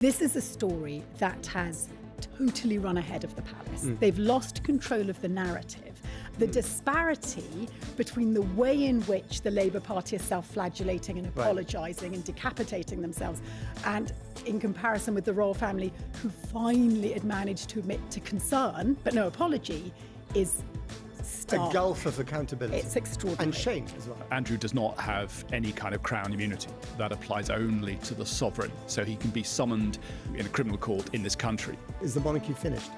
This is a story that has totally run ahead of the palace. They've lost control of the narrative. The disparity between the way in which the Labour Party is self-flagellating and apologising and decapitating themselves, and in comparison with the royal family, who finally had managed to admit to concern, but no apology, is stark. A gulf of accountability. It's extraordinary. And shame as well. Andrew does not have any kind of crown immunity. That applies only to the sovereign. So he can be summoned in a criminal court in this country. Is the monarchy finished?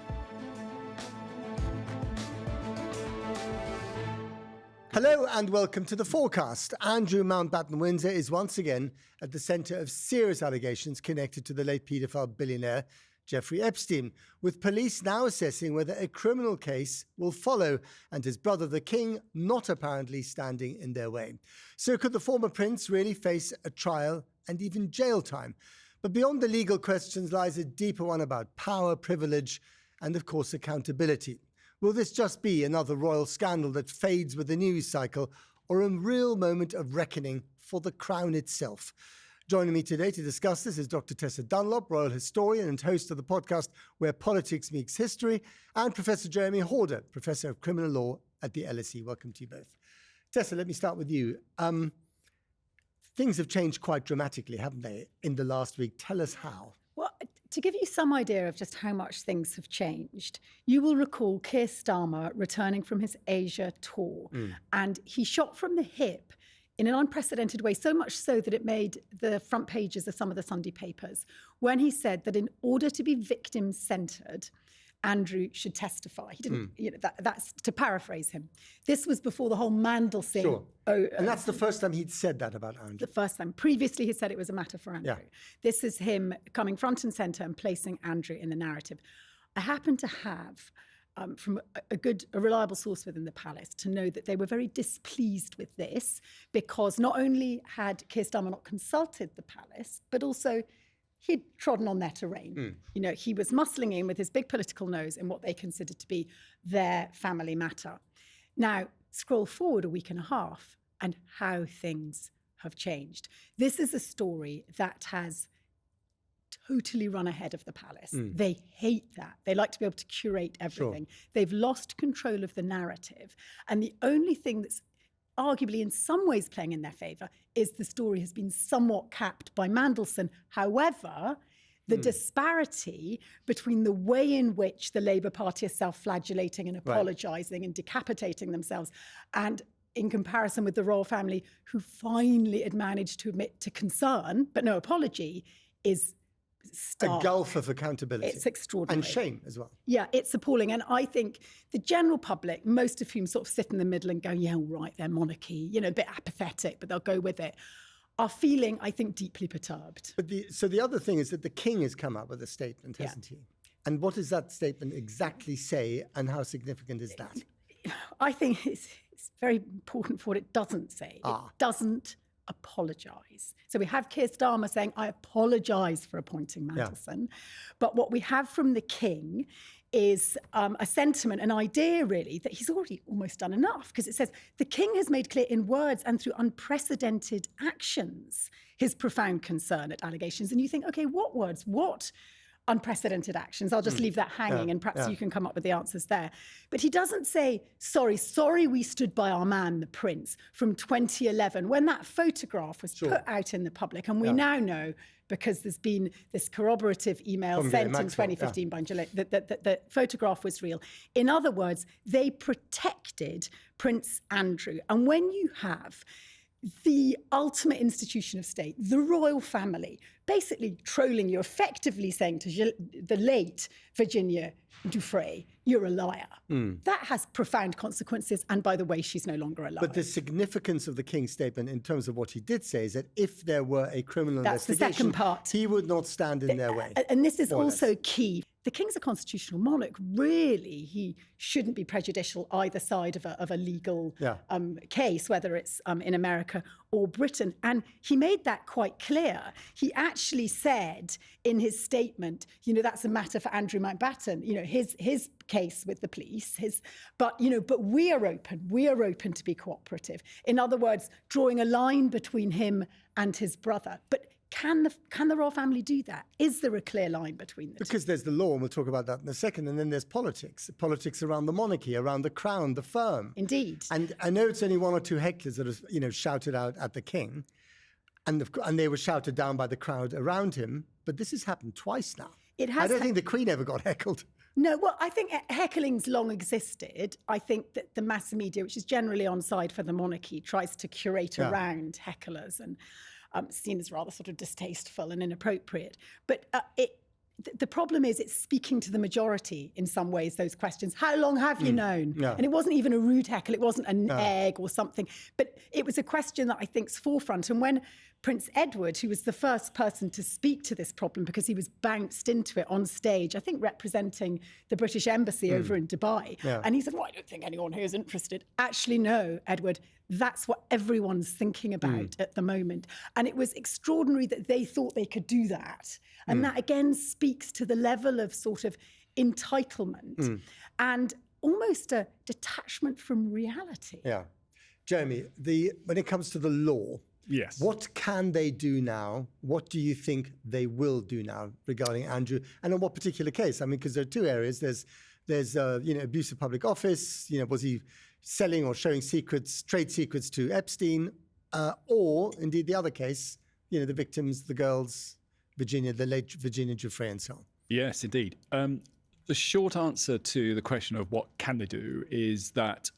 Hello and welcome to the Fourcast. Andrew Mountbatten Windsor is once again at the centre of serious allegations connected to the late paedophile billionaire Jeffrey Epstein, with police now assessing whether a criminal case will follow, and his brother the king not apparently standing in their way. So could the former prince really face a trial and even jail time? But beyond the legal questions lies a deeper one about power, privilege, and of course accountability. Will this just be another royal scandal that fades with the news cycle, or a real moment of reckoning for the crown itself? Joining me today to discuss this is Dr Tessa Dunlop, royal historian and host of the podcast Where Politics Meets History, and Professor Jeremy Horder, Professor of Criminal Law at the LSE. Welcome to you both. Tessa, let me start with you. Things have changed quite dramatically, haven't they, in the last week? Tell us how. Well, to give you some idea of just how much things have changed, you will recall Keir Starmer returning from his Asia tour, and he shot from the hip in an unprecedented way, so much so that it made the front pages of some of the Sunday papers, when he said that in order to be victim-centred, Andrew should testify. He didn't, that's to paraphrase him. This was before the whole Mandelson. Sure. And that's the first time he'd said that about Andrew. The first time. Previously, he said it was a matter for Andrew. Yeah. This is him coming front and centre and placing Andrew in the narrative. I happen to have, from a reliable source within the palace, to know that they were very displeased with this, because not only had Keir Starmer not consulted the palace, but also he'd trodden on their terrain. He was muscling in with his big political nose in what they considered to be their family matter. Now, scroll forward a week and a half, and how things have changed. This is a story that has totally run ahead of the palace. They hate that. They like to be able to curate everything. Sure. They've lost control of the narrative. And the only thing that's arguably in some ways playing in their favour is the story has been somewhat capped by Mandelson. However, the disparity between the way in which the Labour Party is self-flagellating and apologising and decapitating themselves, and in comparison with the royal family, who finally had managed to admit to concern, but no apology, is stark. A gulf of accountability. It's extraordinary. And shame as well. Yeah, it's appalling. And I think the general public, most of whom sort of sit in the middle and go, yeah, all right, they're monarchy, a bit apathetic, but they'll go with it, are feeling, I think, deeply perturbed. But the other thing is that the king has come up with a statement, hasn't he? And what does that statement exactly say, and how significant is that? I think it's very important for what it doesn't say. It doesn't apologise. So we have Keir Starmer saying, I apologise for appointing Mandelson. Yeah. But what we have from the king is a sentiment, an idea really, that he's already almost done enough, because it says, the king has made clear in words and through unprecedented actions his profound concern at allegations. And you think, okay, what words? What unprecedented actions? I'll just leave that hanging, and perhaps you can come up with the answers there. But he doesn't say, sorry we stood by our man, the prince, from 2011, when that photograph was put out in the public. And we now know, because there's been this corroborative email sent in 2015 by Gillette, that the photograph was real. In other words, they protected Prince Andrew. And when you have the ultimate institution of state, the royal family, basically trolling you, effectively saying to the late Virginia Giuffre, you're a liar. That has profound consequences. And by the way, she's no longer alive. But the significance of the king's statement in terms of what he did say is that if there were a criminal That's investigation, the second part. He would not stand in their way. And this is also key. The king's a constitutional monarch. Really, he shouldn't be prejudicial either side of a legal case, whether it's in America or Britain. And he made that quite clear. He actually said in his statement, that's a matter for Andrew Mountbatten, his case with the police, but we are open to be cooperative. In other words, drawing a line between him and his brother. But can the royal family do that? Is there a clear line between the two? Because there's the law, and we'll talk about that in a second, and then there's politics around the monarchy, around the crown, the firm. Indeed. And I know it's only one or two hecklers that have, shouted out at the king, and they were shouted down by the crowd around him. But this has happened twice now. It has. I don't think the Queen ever got heckled. No, well, I think heckling's long existed. I think that the mass media, which is generally on side for the monarchy, tries to curate around hecklers and seen as rather sort of distasteful and inappropriate. But the problem is it's speaking to the majority in some ways, those questions. How long have you known? Yeah. And it wasn't even a rude heckle. It wasn't an egg or something. But it was a question that I think's forefront. And when Prince Edward, who was the first person to speak to this problem because he was bounced into it on stage, I think representing the British Embassy over in Dubai. Yeah. And he said, well, I don't think anyone here is interested. Actually, no, Edward, that's what everyone's thinking about at the moment. And it was extraordinary that they thought they could do that. And that, again, speaks to the level of sort of entitlement and almost a detachment from reality. Yeah. Jeremy, when it comes to the law, yes, what can they do now? What do you think they will do now regarding Andrew? And on what particular case? I mean, because there are two areas. There's abuse of public office. Was he selling or showing trade secrets to Epstein? Or indeed the other case, the victims, the girls, the late Virginia Giuffre and so on. Yes, indeed. The short answer to the question of what can they do is that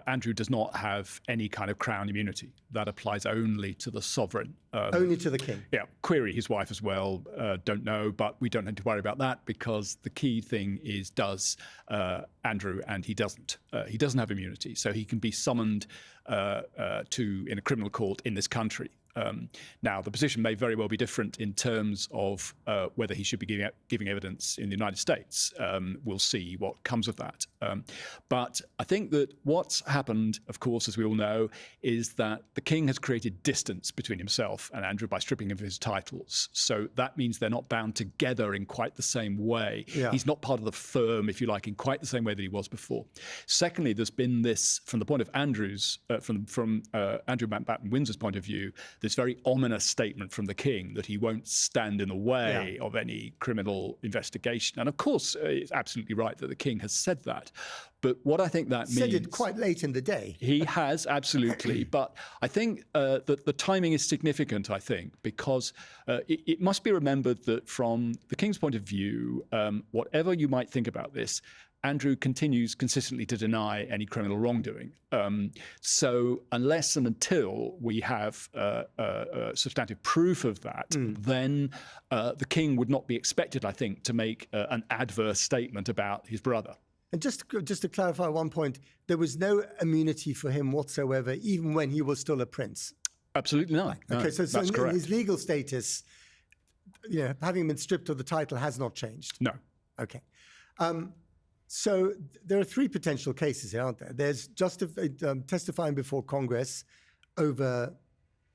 Andrew does not have any kind of crown immunity. That applies only to the sovereign. Only to the king? Yeah. Query his wife as well. Don't know, but we don't need to worry about that because the key thing is does Andrew, and he doesn't. He doesn't have immunity, so he can be summoned in a criminal court in this country. Now, the position may very well be different in terms of whether he should be giving evidence in the United States. We'll see what comes of that. But I think that what's happened, of course, as we all know, is that the king has created distance between himself and Andrew by stripping him of his titles. So that means they're not bound together in quite the same way. Yeah. He's not part of the firm, if you like, in quite the same way that he was before. Secondly, there's been this, from the point of Andrew's, from Andrew Mountbatten Windsor's point of view, this very ominous statement from the king that he won't stand in the way of any criminal investigation. And of course, it's absolutely right that the king has said that. But what I think that means... Said it quite late in the day. He has, absolutely. But I think that the timing is significant, I think, because it must be remembered that from the king's point of view, whatever you might think about this, Andrew continues consistently to deny any criminal wrongdoing. So unless and until we have substantive proof of that, then the king would not be expected, I think, to make an adverse statement about his brother. And just to clarify one point, there was no immunity for him whatsoever, even when he was still a prince. Absolutely not. Okay, no, so that's correct. His legal status, having been stripped of the title, has not changed. No. Okay. So there are three potential cases here, aren't there? There's testifying before Congress over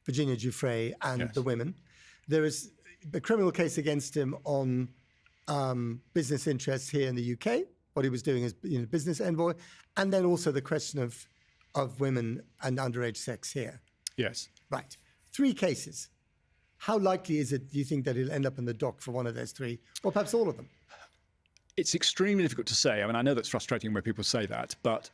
Virginia Giuffre and the women. There is a criminal case against him on business interests here in the UK, what he was doing as business envoy, and then also the question of women and underage sex here. Yes. Right. Three cases. How likely is it, do you think, that he'll end up in the dock for one of those three, or perhaps all of them? It's extremely difficult to say. I mean, I know that's frustrating when people say that, but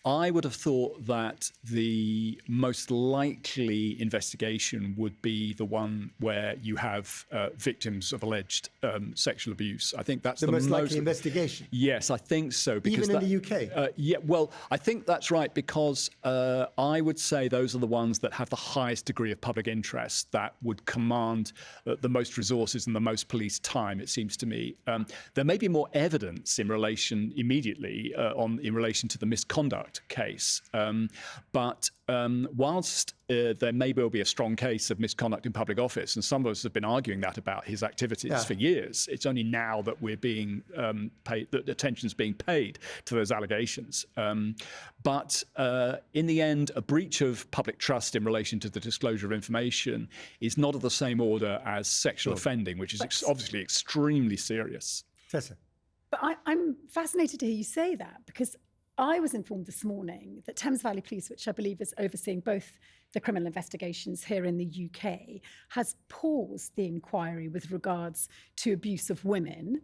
I would have thought that the most likely investigation would be the one where you have victims of alleged sexual abuse. I think that's the most likely investigation. Yes, I think so. Because even in the UK? Yeah, well, I think that's right because I would say those are the ones that have the highest degree of public interest that would command the most resources and the most police time, it seems to me. There may be more evidence in relation immediately in relation to the misconduct case. But whilst there may well be a strong case of misconduct in public office, and some of us have been arguing that about his activities for years, it's only now that we're being paid, that attention's being paid to those allegations. But in the end, a breach of public trust in relation to the disclosure of information is not of the same order as sexual offending, which is obviously extremely serious. Tessa. But I'm fascinated to hear you say that, because I was informed this morning that Thames Valley Police, which I believe is overseeing both the criminal investigations here in the UK, has paused the inquiry with regards to abuse of women,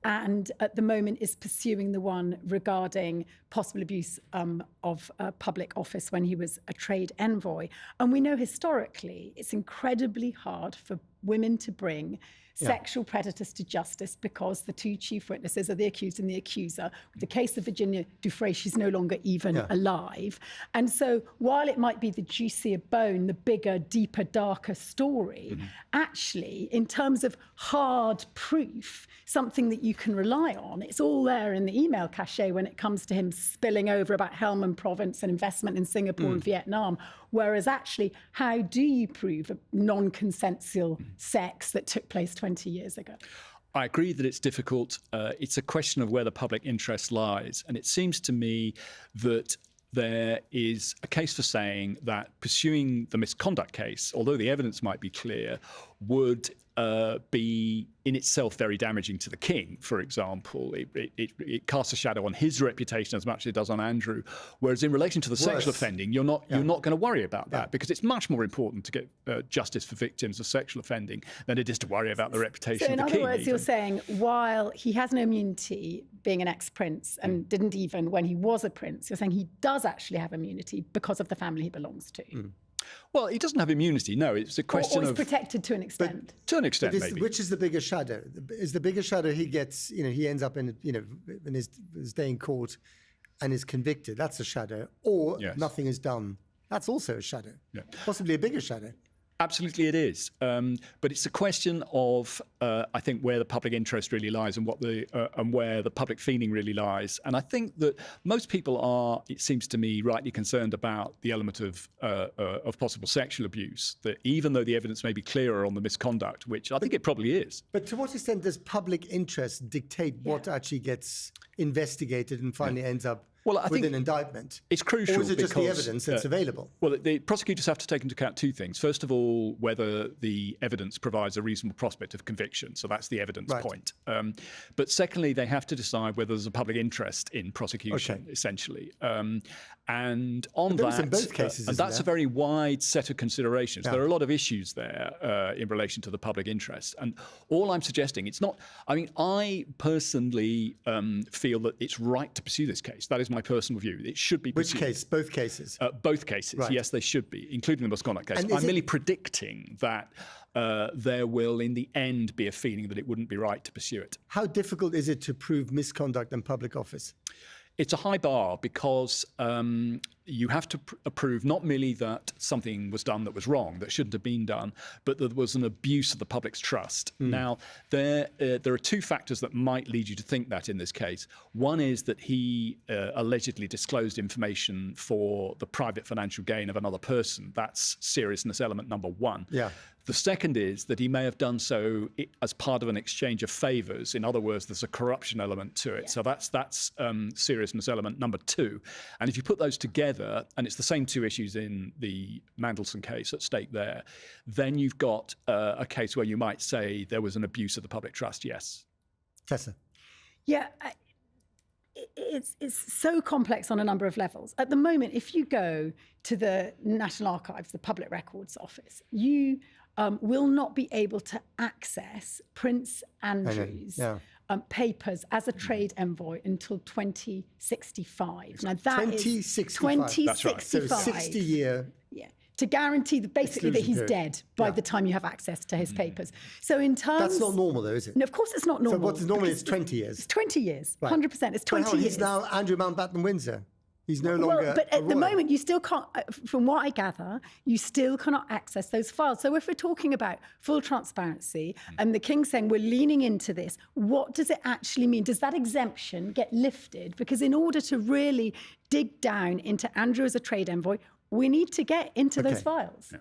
and at the moment is pursuing the one regarding possible abuse of public office when he was a trade envoy. And we know historically it's incredibly hard for women to bring sexual predators to justice because the two chief witnesses are the accused and the accuser. With the case of Virginia Giuffre, she's no longer even alive. And so while it might be the juicier bone, the bigger, deeper, darker story, actually, in terms of hard proof, something that you can rely on, it's all there in the email cache when it comes to him spilling over about Helmand Province and investment in Singapore and Vietnam. Whereas actually, how do you prove a non-consensual sex that took place 20 years ago? I agree that it's difficult. It's a question of where the public interest lies. And it seems to me that there is a case for saying that pursuing the misconduct case, although the evidence might be clear, would be in itself very damaging to the king, for example. It casts a shadow on his reputation as much as it does on Andrew. Whereas in relation to the sexual offending, you're not going to worry about that because it's much more important to get justice for victims of sexual offending than it is to worry about the reputation of the king. So in other words, you're saying while he has no immunity being an ex-prince and didn't even when he was a prince, you're saying he does actually have immunity because of the family he belongs to. Well, he doesn't have immunity. No, it's a question or of protected to an extent. To an extent, maybe. Which is the bigger shadow? Is the bigger shadow he gets? He ends up in in his day in court and is convicted. That's a shadow. Or nothing is done. That's also a shadow. Yeah. Possibly a bigger shadow. Absolutely, it is. But it's a question of, I think, where the public interest really lies and and where the public feeling really lies. And I think that most people are, it seems to me, rightly concerned about the element of possible sexual abuse. That even though the evidence may be clearer on the misconduct, which I think it probably is. But to what extent does public interest dictate what actually gets investigated and finally ends up with an indictment? It's crucial. Or is it just the evidence that's available? Well, the prosecutors have to take into account two things. First of all, whether the evidence provides a reasonable prospect of conviction. So that's the evidence point. But secondly, they have to decide whether there's a public interest in prosecution, essentially. And on that, in both cases, that's a very wide set of considerations. There are a lot of issues there in relation to the public interest. And all I'm suggesting, it's not, I personally feel that it's right to pursue this case. That is my personal view. It should be pursued. Which case? Both cases? Both cases, yes, they should be, including the misconduct case. I'm merely predicting that there will, in the end, be a feeling that it wouldn't be right to pursue it. How difficult is it to prove misconduct in public office? It's a high bar because you have to prove not merely that something was done that was wrong, that shouldn't have been done, but that there was an abuse of the public's trust. Now, there are two factors that might lead you to think that in this case. One is that he allegedly disclosed information for the private financial gain of another person. That's seriousness element number one. The second is that he may have done so as part of an exchange of favours. In other words, there's a corruption element to it. So that's seriousness element number two. And if you put those together, and it's the same two issues in the Mandelson case at stake there, then you've got a case where you might say there was an abuse of the public trust, yes. Tessa. Yeah, it's so complex on a number of levels. At the moment, if you go to the National Archives, the Public Records Office, you will not be able to access Prince Andrew's papers as a trade envoy until 2065. Now that 2065. That's right. So 60 year. Yeah. To guarantee that basically that he's dead by the time you have access to his papers. So in terms... That's not normal though, is it? No, of course it's not normal. So what's normal is 20 years. It's 20 years, 100%. It's 20 years. He's now Andrew Mountbatten Windsor. He's no longer. Well, but at the moment, you still can't, from what I gather, you still cannot access those files. So if we're talking about full transparency and the King saying we're leaning into this, what does it actually mean? Does that exemption get lifted? Because in order to really dig down into Andrew as a trade envoy, we need to get into those files.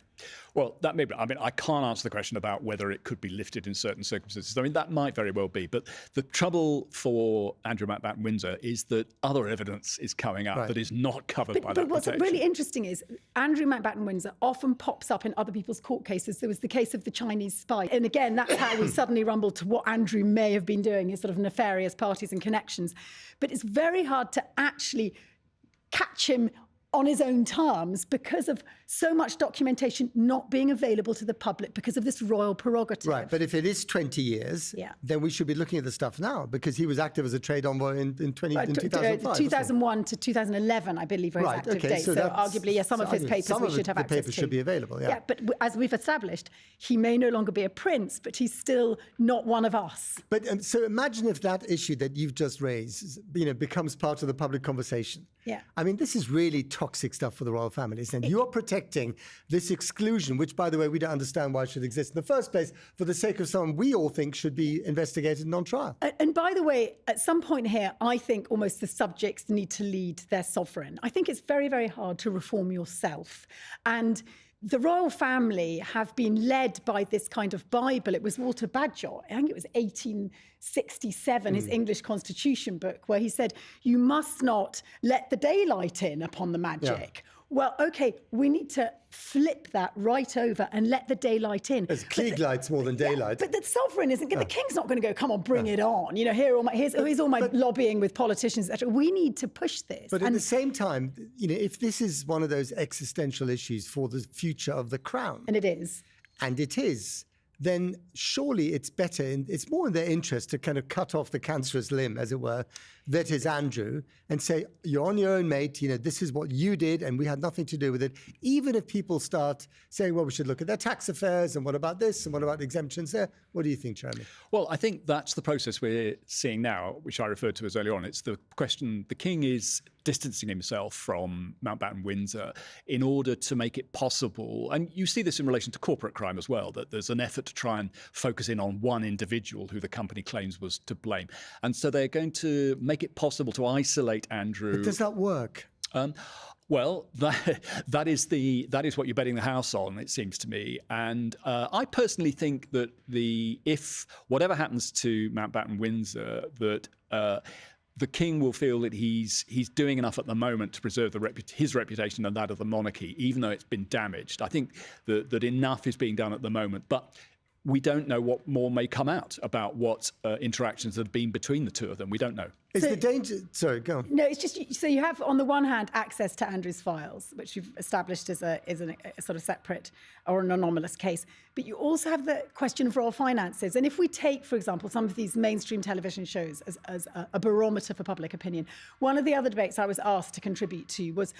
Well, that may be, I can't answer the question about whether it could be lifted in certain circumstances. That might very well be. But the trouble for Andrew Mountbatten Windsor is that other evidence is coming up that is not covered by that protection. But what's really interesting is Andrew Mountbatten Windsor often pops up in other people's court cases. There was the case of the Chinese spy. And again, that's how we suddenly rumbled to what Andrew may have been doing, his sort of nefarious parties and connections. But it's very hard to actually catch him on his own terms because of so much documentation not being available to the public because of this royal prerogative. Right, but if it is 20 years, then we should be looking at the stuff now, because he was active as a trade envoy in 2005. 2001 to 2011, I believe, were his active dates. So arguably, some of his papers we should have access to. Some of the papers should be available, yeah. But as we've established, he may no longer be a prince, but he's still not one of us. But so imagine if that issue that you've just raised, becomes part of the public conversation. Yeah. I mean, this is really toxic stuff for the royal families. And you're protecting this exclusion, which, by the way, we don't understand why it should exist in the first place, for the sake of someone we all think should be investigated and on trial. And by the way, at some point here, I think almost the subjects need to lead their sovereign. I think it's very, very hard to reform yourself. And the royal family have been led by this kind of Bible. It was Walter Bagehot, I think it was 1867, his English Constitution book, where he said, you must not let the daylight in upon the magic. Yeah. Well, okay, we need to flip that right over and let the daylight in. There's Klieg lights more than daylight. But the sovereign isn't, the king's not going to go, come on, bring it on. Here's all my lobbying with politicians, etc. We need to push this. But at the same time, if this is one of those existential issues for the future of the crown. And it is. Then surely it's better, it's more in their interest to kind of cut off the cancerous limb, as it were, that is Andrew, and say, you're on your own, mate, this is what you did and we had nothing to do with it. Even if people start saying, well, we should look at their tax affairs and what about this and what about exemptions there? What do you think, Jeremy? Well, I think that's the process we're seeing now, which I referred to as earlier on. It's the question, the king is distancing himself from Mountbatten Windsor in order to make it possible, and you see this in relation to corporate crime as well, that there's an effort to try and focus in on one individual who the company claims was to blame. And so they're going to make it possible to isolate Andrew. But does that work? Well, that is what you're betting the house on, it seems to me. And I personally think that if whatever happens to Mountbatten Windsor, that the king will feel that he's doing enough at the moment to preserve his reputation and that of the monarchy, even though it's been damaged. I think that enough is being done at the moment, but we don't know what more may come out about what interactions have been between the two of them. We don't know. Is the danger... Sorry, go on. No, it's just... So you have, on the one hand, access to Andrew's files, which you've established as a sort of separate or an anomalous case. But you also have the question of royal finances. And if we take, for example, some of these mainstream television shows as a barometer for public opinion, one of the other debates I was asked to contribute to was,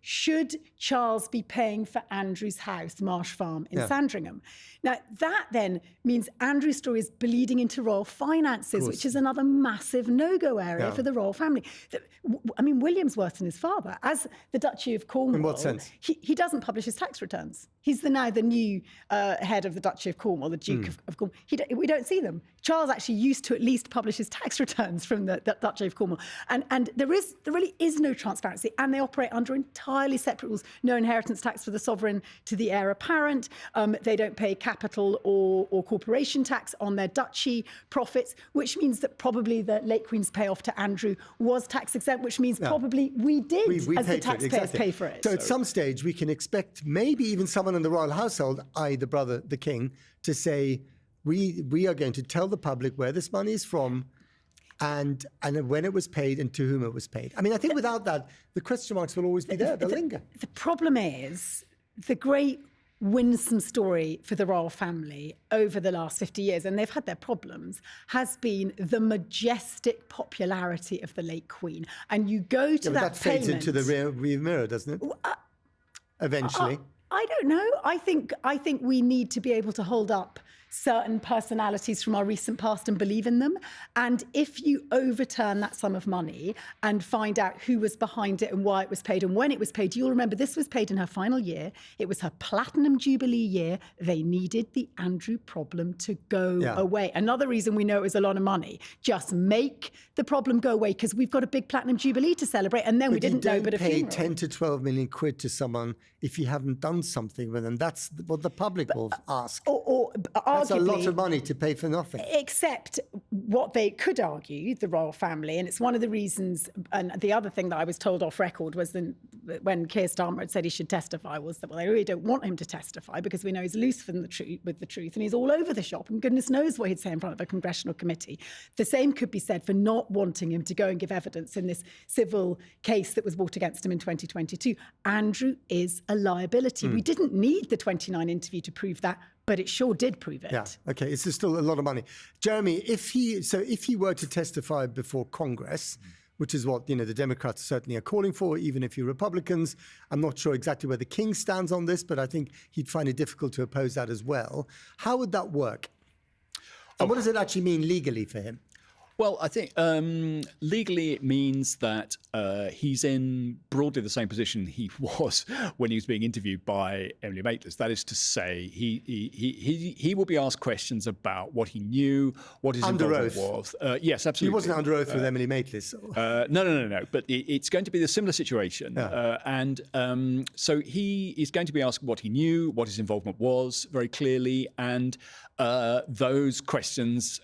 should Charles be paying for Andrew's house, Marsh Farm in Sandringham? Now, that then means Andrew's story is bleeding into royal finances, which is another massive no-go area for the royal family. I mean, William's worse than his father. As the Duchy of Cornwall... In what sense? He doesn't publish his tax returns. He's now the new head of the Duchy of Cornwall, the Duke of Cornwall. We don't see them. Charles actually used to at least publish his tax returns from the Duchy of Cornwall. And there really is no transparency, and they operate under entirely separate rules. No inheritance tax for the sovereign to the heir apparent. They don't pay capital or corporation tax on their duchy profits, which means that probably the late Queen's payoff to Andrew was tax exempt, which means probably we did, as the taxpayers, pay for it. So at some stage, we can expect maybe even someone in the royal household, i.e. the brother, the king, to say, we are going to tell the public where this money is from and when it was paid and to whom it was paid. I mean, I think without that, the question marks will always be there. They'll linger. The problem is the great winsome story for the royal family over the last 50 years, and they've had their problems, has been the majestic popularity of the late Queen. And you go to that fades into the rear mirror, doesn't it? Eventually. I don't know. I think we need to be able to hold up certain personalities from our recent past and believe in them. And if you overturn that sum of money and find out who was behind it and why it was paid and when it was paid, you'll remember this was paid in her final year. It was her platinum jubilee year. They needed the Andrew problem to go away. Another reason we know it was a lot of money. Just make the problem go away, because we've got a big platinum jubilee to celebrate, and then we didn't know but a funeral. You don't pay 10 to 12 million quid to someone if you haven't done something with them. That's what the public will ask. That's a lot of money to pay for nothing. Except what they could argue, the royal family, and it's one of the reasons, and the other thing that I was told off record was when Keir Starmer had said he should testify was that, well, they really don't want him to testify because we know he's loose with the truth and he's all over the shop and goodness knows what he'd say in front of a congressional committee. The same could be said for not wanting him to go and give evidence in this civil case that was brought against him in 2022. Andrew is a liability. We didn't need the 29 interview to prove that, but it sure did prove it. Yeah, okay, it's still a lot of money. Jeremy, if he were to testify before Congress, which is what, the Democrats certainly are calling for, even if you're Republicans, I'm not sure exactly where the King stands on this, but I think he'd find it difficult to oppose that as well. How would that work? And what does it actually mean legally for him? Well, I think legally it means that he's in broadly the same position he was when he was being interviewed by Emily Maitlis. That is to say, he will be asked questions about what he knew, what his involvement was. Yes, absolutely. He wasn't under oath with Emily Maitlis. No. But it's going to be a similar situation. Yeah. So he is going to be asked what he knew, what his involvement was very clearly, and those questions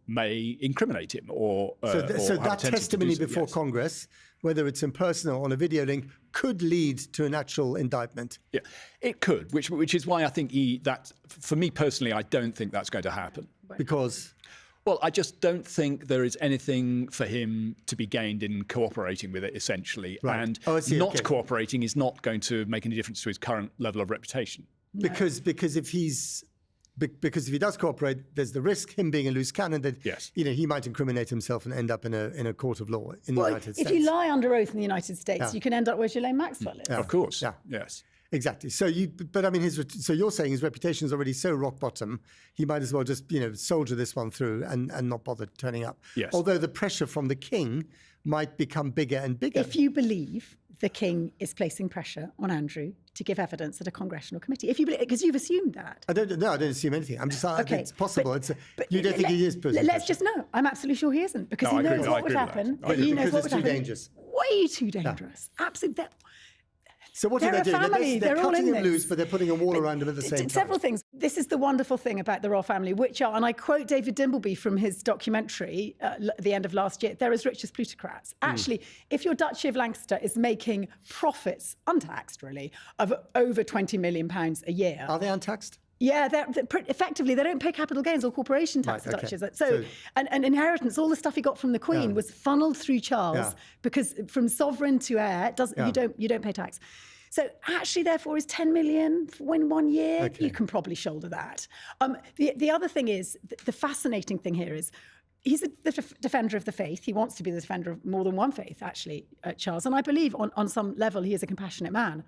may incriminate him or so that testimony before yes. Congress, whether it's in person or on a video link, could lead to an actual indictment. Yeah, it could, which is why I think that for me personally, I don't think that's going to happen. Because? Well, I just don't think there is anything for him to be gained in cooperating with it, essentially. Right. And not cooperating is not going to make any difference to his current level of reputation. No. Because if he does cooperate, there's the risk, him being a loose cannon, that yes. He might incriminate himself and end up in a court of law in the United States. If you lie under oath in the United States, you can end up where Ghislaine Maxwell is. Yeah. Of course. Yeah. Yes. Exactly. So you're saying his reputation is already so rock bottom, he might as well just soldier this one through and not bother turning up. Yes. Although the pressure from the King might become bigger and bigger. If you believe the King is placing pressure on Andrew to give evidence at a congressional committee, if you believe, because you've assumed that. I don't assume anything. I'm just saying it's possible. But you don't think he is placing Let's just know. I'm absolutely sure he isn't, because he knows what would happen. He knows what would happen. Dangerous. Way too dangerous. Yeah. Absolutely. So what are they doing? Family. They're cutting him loose, but they're putting a wall around him at the same time. Several things. This is the wonderful thing about the royal family, which are, and I quote David Dimbleby from his documentary at the end of last year, they're as rich as plutocrats. Actually, if your Duchy of Lancaster is making profits, untaxed really, of over £20 million a year. Are they untaxed? Yeah, effectively, they don't pay capital gains or corporation tax, right, Duchess. So, and inheritance, all the stuff he got from the Queen was funneled through Charles, because from sovereign to heir, you don't pay tax. So actually, therefore, is 10 million in 1 year. Okay. You can probably shoulder that. The other thing is, the fascinating thing here is, he's the defender of the faith. He wants to be the defender of more than one faith, actually, Charles. And I believe on some level he is a compassionate man.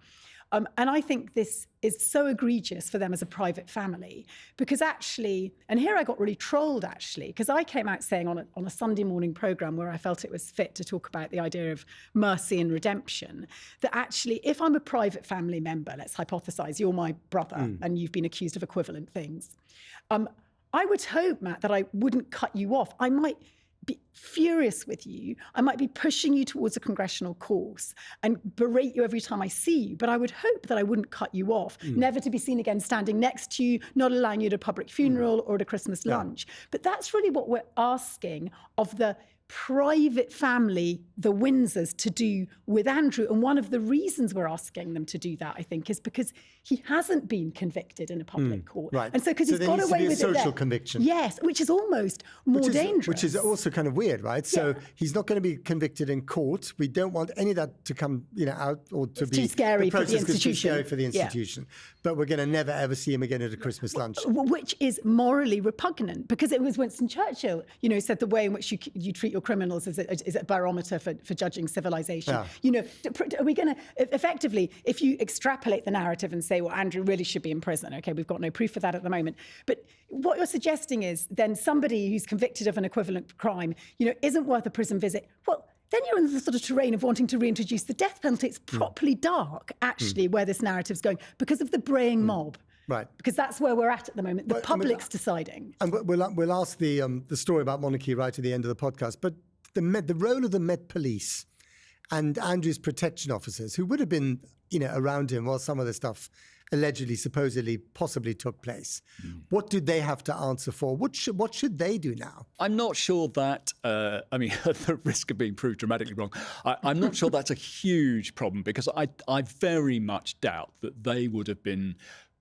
And I think this is so egregious for them as a private family, because actually, and here I got really trolled actually, because I came out saying on a Sunday morning programme where I felt it was fit to talk about the idea of mercy and redemption, that actually if I'm a private family member, let's hypothesise you're my brother and you've been accused of equivalent things, I would hope, Matt, that I wouldn't cut you off. I might be furious with you. I might be pushing you towards a congressional course and berate you every time I see you. But I would hope that I wouldn't cut you off, never to be seen again standing next to you, not allowing you to a public funeral or at a Christmas lunch. But that's really what we're asking of the private family, the Windsors, to do with Andrew. And one of the reasons we're asking them to do that, I think, is because he hasn't been convicted in a public court. Right. And so because he's got away with it there. Social conviction. Yes, which is almost more dangerous. Which is also kind of weird, right? So he's not going to be convicted in court. We don't want any of that to come, out or to be too scary for the institution. Too scary for the institution. But we're going to never ever see him again at a Christmas lunch. Which is morally repugnant, because it was Winston Churchill, said the way in which you treat your criminals is a barometer for judging civilization. Yeah. Are we going to effectively, if you extrapolate the narrative and say, well, Andrew really should be in prison. Okay, we've got no proof of that at the moment. But what you're suggesting is then somebody who's convicted of an equivalent crime, isn't worth a prison visit. Well, then you're in the sort of terrain of wanting to reintroduce the death penalty. It's properly dark, actually, where this narrative's going, because of the braying mob. Right. Because that's where we're at the moment. The public's deciding. And we'll ask the story about monarchy right at the end of the podcast. But the role of the Met Police and Andrew's protection officers, who would have been around him while some of the stuff allegedly, supposedly, possibly took place. What do they have to answer for? What should they do now? I'm not sure that, at the risk of being proved dramatically wrong, I'm not sure that's a huge problem, because I very much doubt that they would have been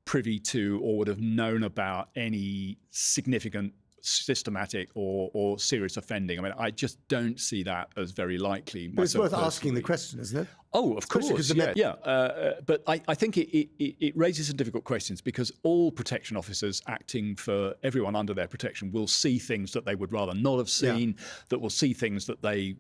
privy to or would have known about any significant systematic or serious offending. I mean, I just don't see that as very likely. But it's worth asking the question, isn't it? Oh, of course, but I think it raises some difficult questions, because all protection officers acting for everyone under their protection will see things that they would rather not have seen, that will see things that they,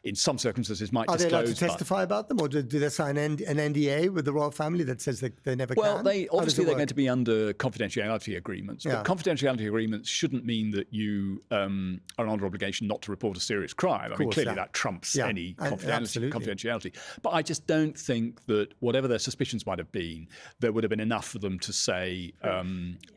in some circumstances, might disclose. Are they allowed to testify about them, or do they sign an NDA with the royal family that says they never can? Well, they're going to be under confidentiality agreements, but confidentiality agreements shouldn't mean that you are under obligation not to report a serious crime. I mean, clearly that trumps any confidentiality. But I just don't think that whatever their suspicions might have been, there would have been enough for them to say,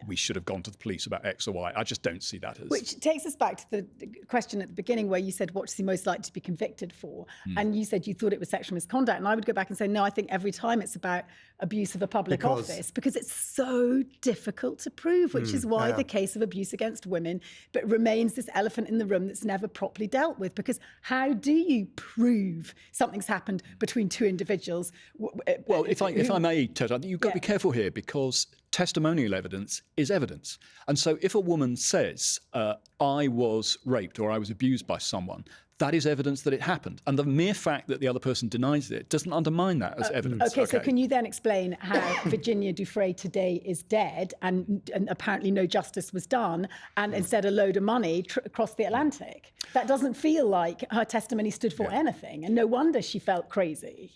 we should have gone to the police about X or Y. I just don't see that as... Which takes us back to the question at the beginning where you said, what's he most likely to be convicted for? And you said you thought it was sexual misconduct. And I would go back and say, no, I think every time it's about abuse of a public office, because it's so difficult to prove, which is why the case of abuse against women but remains this elephant in the room that's never properly dealt with. Because how do you prove something's happened between two individuals? Well, if I may, Ted, I think you've got to be careful here, because testimonial evidence is evidence. And so if a woman says, I was raped or I was abused by someone, that is evidence that it happened. And the mere fact that the other person denies it doesn't undermine that as evidence. Okay, so can you then explain how Virginia Giuffre today is dead and apparently no justice was done, and instead a load of money across the Atlantic? That doesn't feel like her testimony stood for anything, and no wonder she felt crazy.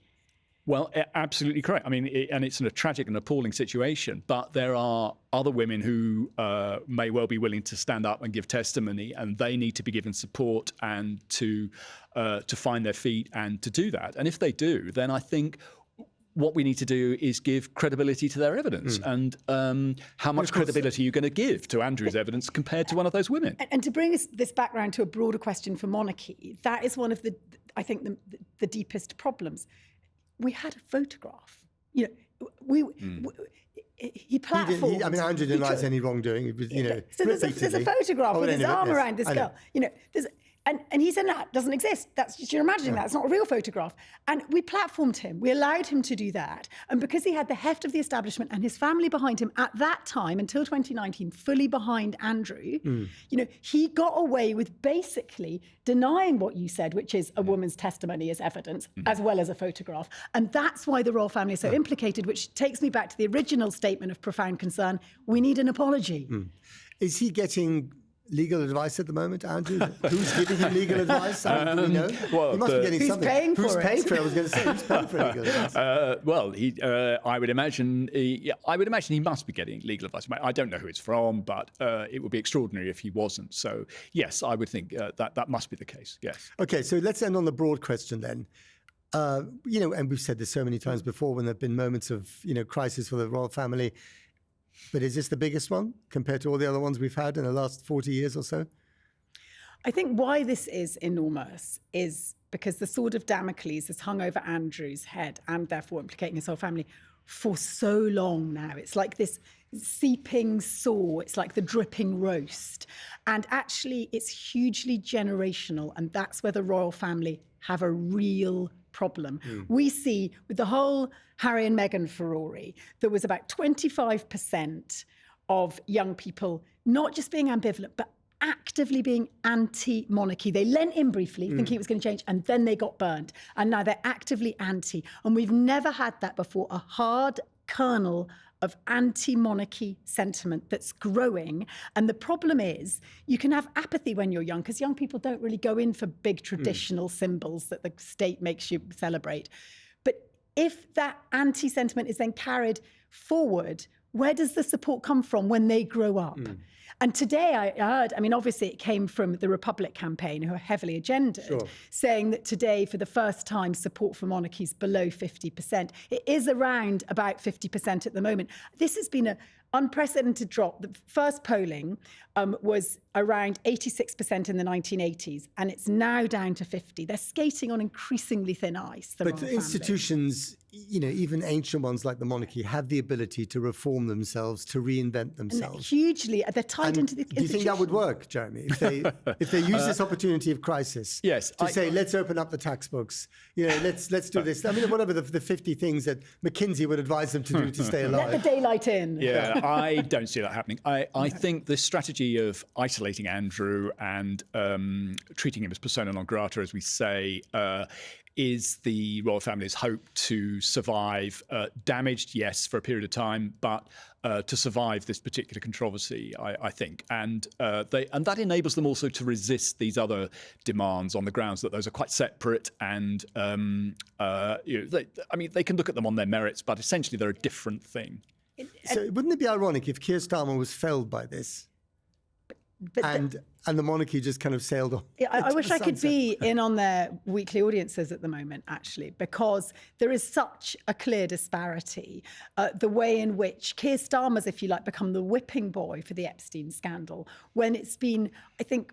Well, absolutely correct. I mean, and it's a tragic and appalling situation, but there are other women who may well be willing to stand up and give testimony, and they need to be given support and to find their feet and to do that. And if they do, then I think what we need to do is give credibility to their evidence. And how much credibility are you going to give to Andrew's evidence compared to one of those women? And to bring this back round to a broader question for monarchy, that is one of I think the deepest problems. We had a photograph. You know, he platformed. Andrew denies any wrongdoing. It was, so there's a photograph with his arm around this girl. You know, and he said, no, it doesn't exist. That's just, you're imagining that. It's not a real photograph. And we platformed him. We allowed him to do that. And because he had the heft of the establishment and his family behind him at that time, until 2019, fully behind Andrew, he got away with basically denying what you said, which is a woman's testimony as evidence, as well as a photograph. And that's why the royal family is so implicated, which takes me back to the original statement of profound concern. We need an apology. Is he getting legal advice at the moment, Andrew? Who's giving him legal advice? I mean, well, he must be getting who's something. Paying for who's it? Paying for it? I was going to say, who's paying for legal advice? I would imagine he must be getting legal advice. I don't know who it's from, but it would be extraordinary if he wasn't. So yes, I would think that must be the case. Yes. Okay, so let's end on the broad question then. And we've said this so many times before when there have been moments of crisis for the royal family. But is this the biggest one compared to all the other ones we've had in the last 40 years or so? I think why this is enormous is because the sword of Damocles has hung over Andrew's head and therefore implicating his whole family for so long now. It's like this seeping sore. It's like the dripping roast. And actually, it's hugely generational. And that's where the royal family have a real problem. We see with the whole Harry and Meghan furore, there was about 25% of young people not just being ambivalent, but actively being anti-monarchy. They lent in briefly, thinking it was going to change, and then they got burned. And now they're actively anti. And we've never had that before, a hard kernel of anti-monarchy sentiment that's growing. And the problem is you can have apathy when you're young, because young people don't really go in for big traditional symbols that the state makes you celebrate. But if that anti-sentiment is then carried forward, where does the support come from when they grow up? And today I heard, obviously it came from the Republic campaign, who are heavily agendaed, saying that today, for the first time, support for monarchy is below 50%. It is around about 50% at the moment. This has been an unprecedented drop. The first polling was around 86% in the 1980s, and it's now down to 50. They're skating on increasingly thin ice. But institutions, even ancient ones like the monarchy, have the ability to reform themselves, to reinvent themselves. And hugely, they're tied into the. Do you think that would work, Jeremy, if they use this opportunity of crisis? Yes, to say, let's open up the tax books. Let's do this. I mean, whatever the 50 things that McKinsey would advise them to do to stay alive. Let the daylight in. Yeah, I don't see that happening. I think this strategy of isolating Andrew and treating him as persona non grata, as we say, is the royal family's hope to survive, damaged, yes, for a period of time, but to survive this particular controversy, I think. And that enables them also to resist these other demands on the grounds that those are quite separate and, they can look at them on their merits, but essentially they're a different thing. So wouldn't it be ironic if Keir Starmer was felled by this? And the monarchy just kind of sailed on. Yeah, I wish I could be in on their weekly audiences at the moment, actually, because there is such a clear disparity. The way in which Keir Starmer's, if you like, become the whipping boy for the Epstein scandal, when it's been, I think,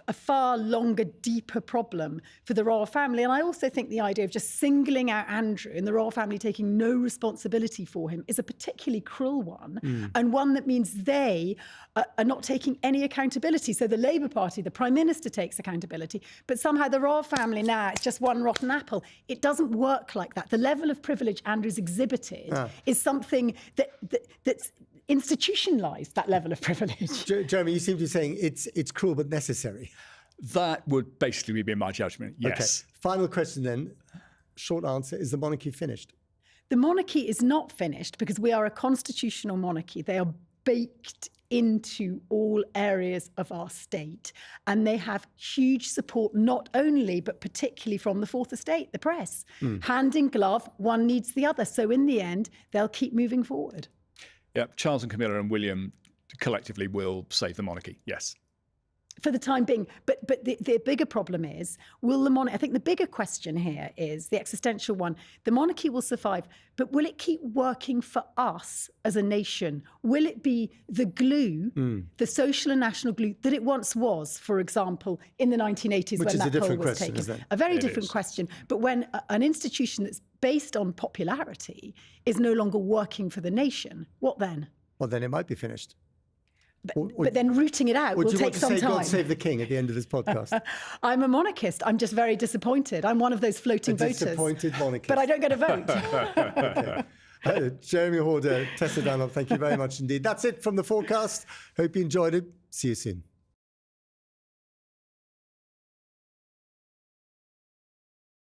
a far longer, deeper problem for the royal family. And I also think the idea of just singling out Andrew and the royal family taking no responsibility for him is a particularly cruel one, and one that means they are not taking any accountability. So the Labour Party, the Prime Minister takes accountability, but somehow the royal family now, it's just one rotten apple. It doesn't work like that. The level of privilege Andrew's exhibited is something that's institutionalised, that level of privilege. Jeremy, you seem to be saying it's cruel but necessary. That would basically be my judgment, yes. Okay. Final question then, short answer, is the monarchy finished? The monarchy is not finished because we are a constitutional monarchy. They are baked into all areas of our state. And they have huge support, not only, but particularly from the Fourth Estate, the press. Hand in glove, one needs the other. So in the end, they'll keep moving forward. Yeah, Charles and Camilla and William collectively will save the monarchy, yes. For the time being. But the bigger problem is, will the monarchy, I think the bigger question here is the existential one. The monarchy will survive, but will it keep working for us as a nation? Will it be the glue, the social and national glue that it once was, for example, in the 1980s when that poll was taken? A very different question. But when an institution that's based on popularity is no longer working for the nation, what then? Well, then it might be finished. But then rooting it out will take some time. God save the king at the end of this podcast? I'm a monarchist. I'm just very disappointed. I'm one of those floating voters. Disappointed monarchist. But I don't get a vote. Okay. Jeremy Horder, Tessa Dunlop, thank you very much indeed. That's it from the Fourcast. Hope you enjoyed it. See you soon.